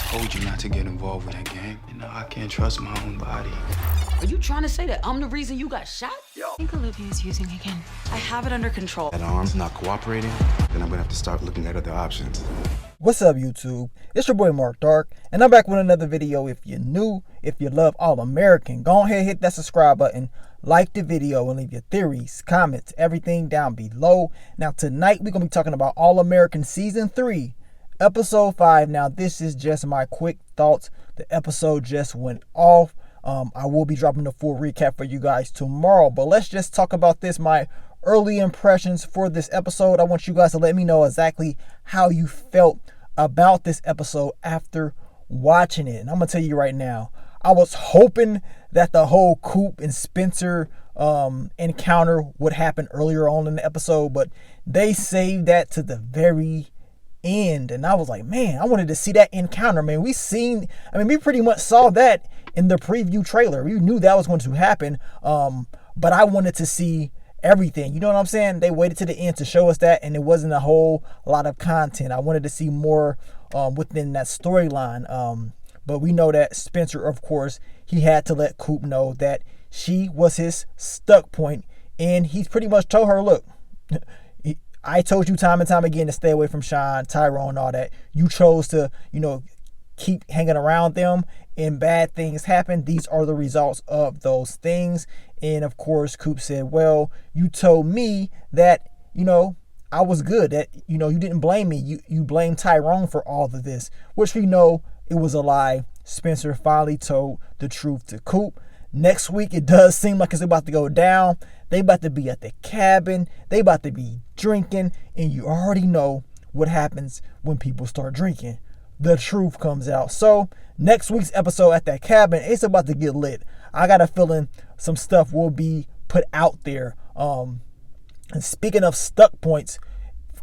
told you not to get involved with that gang. You know, I can't trust my own body. Are you trying to say that I'm the reason you got shot? I think Olivia's using again. I have it under control. That arm's not cooperating, then I'm gonna have to start looking at other options. What's up, YouTube? It's your boy Mark Dark, and I'm back with another video. If you're new, if you love All American, go ahead, hit that subscribe button, like the video, and leave your theories, comments, everything down below. Now, tonight, we're going to be talking about All American Season 3, Episode 5. Now, this is just my quick thoughts. The episode just went off. I will be dropping the full recap for you guys tomorrow, but let's just talk about this, my early impressions for this episode. I want you guys to let me know exactly how you felt about this episode after watching it. And I'm gonna tell you right now, I was hoping that the whole Coop and Spencer encounter would happen earlier on in the episode, but they saved that to the very end. And I was like, man, I wanted to see that encounter, man. We pretty much saw that in the preview trailer. We knew that was going to happen, but I wanted to see everything. You know what I'm saying? They waited to the end to show us that, and it wasn't a whole lot of content. I wanted to see more within that storyline. But we know that Spencer, of course, he had to let Coop know that she was his stuck point, and he's pretty much told her, look, I told you time and time again to stay away from Sean, Tyrone, all that. You chose to, keep hanging around them, and bad things happen. These are the results of those things. And of course, Coop said, well, you told me that, I was good, that, you didn't blame me. You blamed Tyrone for all of this, which we know it was a lie. Spencer finally told the truth to Coop. Next week, it does seem like it's about to go down. They about to be at the cabin. They about to be drinking. And you already know what happens when people start drinking. The truth comes out. So next week's episode at that cabin, it's about to get lit. I got a feeling some stuff will be put out there. And speaking of stuck points,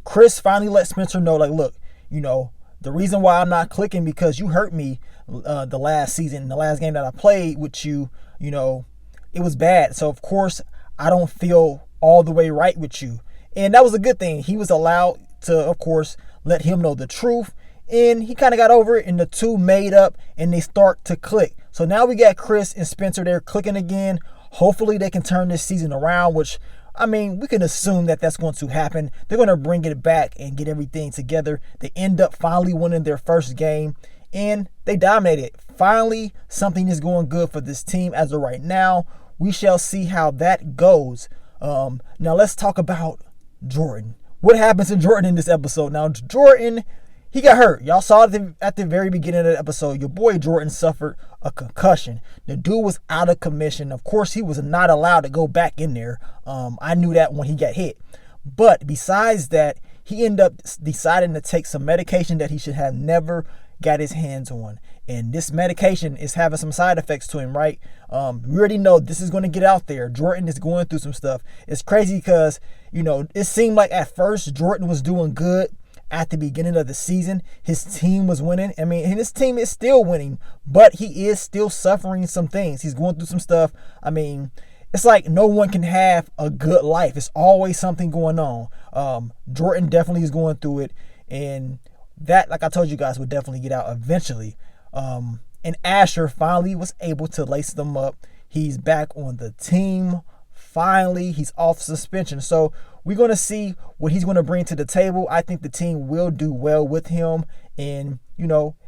Chris finally let Spencer know, like, look, the reason why I'm not clicking because you hurt me the last season, the last game that I played with you, it was bad. So of course I don't feel all the way right with you. And that was a good thing. He was allowed to, of course, let him know the truth. And he kind of got over it, and the two made up, and they start to click. So now we got Chris and Spencer there clicking again. Hopefully they can turn this season around, which, we can assume that that's going to happen. They're going to bring it back and get everything together. They end up finally winning their first game, and they dominated. Finally, something is going good for this team as of right now. We shall see how that goes. Now let's talk about Jordan. What happens to Jordan in this episode? Now, Jordan, he got hurt. Y'all saw it at the very beginning of the episode. Your boy Jordan suffered a concussion. The dude was out of commission. Of course, he was not allowed to go back in there. I knew that when he got hit. But besides that, he ended up deciding to take some medication that he should have never got his hands on. And this medication is having some side effects to him, right? We already know this is going to get out there. Jordan is going through some stuff. It's crazy because, it seemed like at first Jordan was doing good. At the beginning of the season, his team was winning. And his team is still winning, but he is still suffering some things. He's going through some stuff. It's like no one can have a good life. It's always something going on. Jordan definitely is going through it. And that, like I told you guys, would definitely get out eventually. And Asher finally was able to lace them up. He's back on the team. Finally, he's off suspension. So we're going to see what he's going to bring to the table. I think the team will do well with him. And,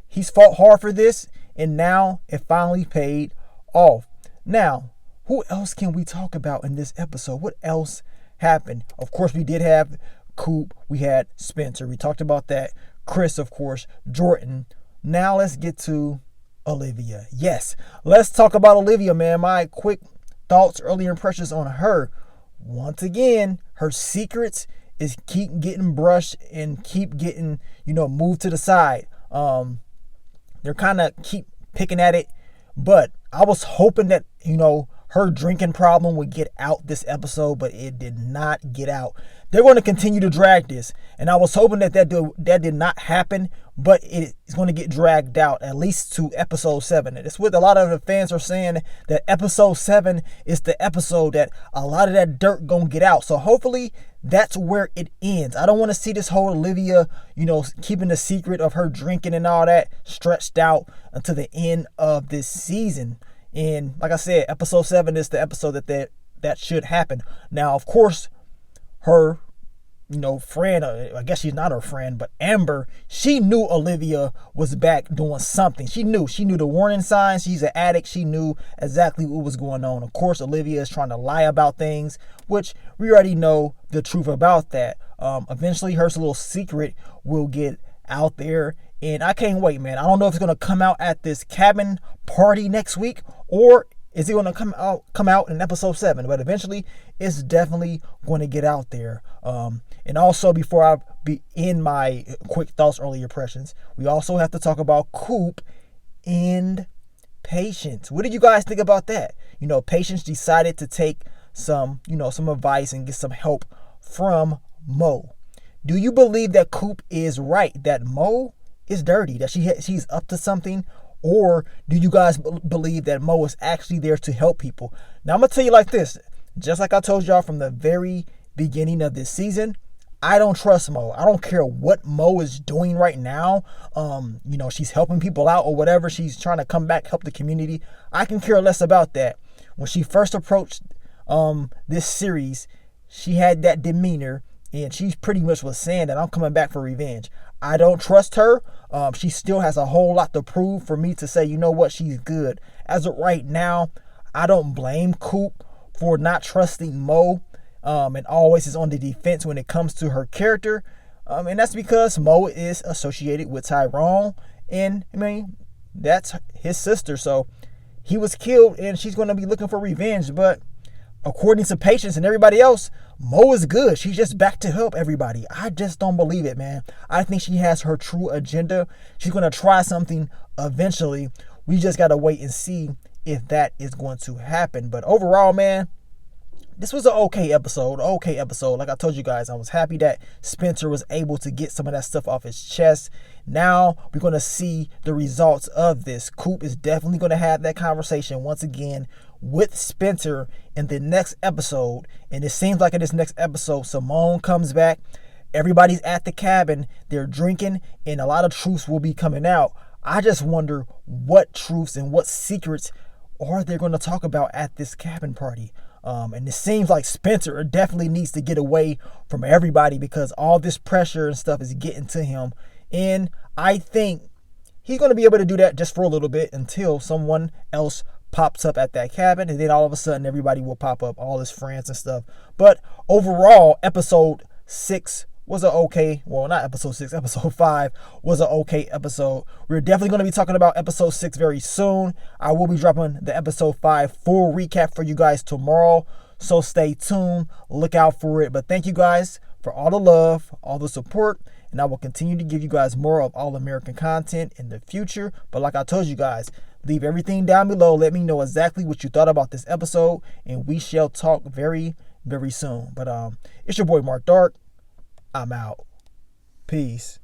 he's fought hard for this. And now it finally paid off. Now, who else can we talk about in this episode? What else happened? Of course, we did have Coop. We had Spencer. We talked about that. Chris, of course. Jordan. Now let's get to Olivia. Yes, let's talk about Olivia, man. My quick thoughts, early impressions on her. Once again, her secrets is keep getting brushed and keep getting, moved to the side. They're kind of keep picking at it, but I was hoping that, her drinking problem would get out this episode, but it did not get out. They're going to continue to drag this, and I was hoping that did not happen, but it is going to get dragged out at least to episode 7. And it's what a lot of the fans are saying, that episode 7 is the episode that a lot of that dirt going to get out. So hopefully that's where it ends. I don't want to see this whole Olivia, keeping the secret of her drinking and all that stretched out until the end of this season. And like I said, episode 7 is the episode that should happen. Now, of course, her friend, I guess she's not her friend, but Amber, she knew Olivia was back doing something. She knew the warning signs. She's an addict. She knew exactly what was going on. Of course, Olivia is trying to lie about things, which we already know the truth about that. Eventually, her little secret will get out there, and I can't wait, man. I don't know if it's going to come out at this cabin party next week, or is it going to come out in episode 7? But eventually, it's definitely going to get out there. And also, before I begin my quick thoughts, early impressions, we also have to talk about Coop and Patience. What did you guys think about that? Patience decided to take some advice and get some help from Mo. Do you believe that Coop is right, that Mo is dirty, that she's up to something? Or do you guys believe that Mo is actually there to help people? Now, I'm going to tell you like this. Just like I told y'all from the very beginning of this season, I don't trust Mo. I don't care what Mo is doing right now. She's helping people out or whatever. She's trying to come back, help the community. I can care less about that. When she first approached this series, she had that demeanor, and she pretty much was saying that I'm coming back for revenge. I don't trust her. She still has a whole lot to prove for me to say, you know what, she's good. As of right now, I don't blame Coop for not trusting Mo, and always is on the defense when it comes to her character. And that's because Mo is associated with Tyrone, and that's his sister. So he was killed, and she's going to be looking for revenge. But according to Patience and everybody else, Mo is good. She's just back to help everybody. I just don't believe it, man. I think she has her true agenda. She's going to try something eventually. We just got to wait and see if that is going to happen. But overall, man, this was an okay episode. Like I told you guys, I was happy that Spencer was able to get some of that stuff off his chest. Now we're going to see the results of this. Coop is definitely going to have that conversation once again with Spencer in the next episode. And it seems like in this next episode, Simone comes back. Everybody's at the cabin. They're drinking, and a lot of truths will be coming out. I just wonder what truths and what secrets are they going to talk about at this cabin party. And it seems like Spencer definitely needs to get away from everybody because all this pressure and stuff is getting to him. And I think he's going to be able to do that just for a little bit until someone else pops up at that cabin. And then all of a sudden, everybody will pop up, all his friends and stuff. But overall, episode 6 was an okay, well, not episode 6, episode 5 was an okay episode. We're definitely going to be talking about episode 6 very soon. I will be dropping the episode 5 full recap for you guys tomorrow, so stay tuned, look out for it. But thank you guys for all the love, all the support, and I will continue to give you guys more of All American content in the future. But like I told you guys, leave everything down below. Let me know exactly what you thought about this episode, and we shall talk very, very soon. But it's your boy Mark Dark. I'm out. Peace.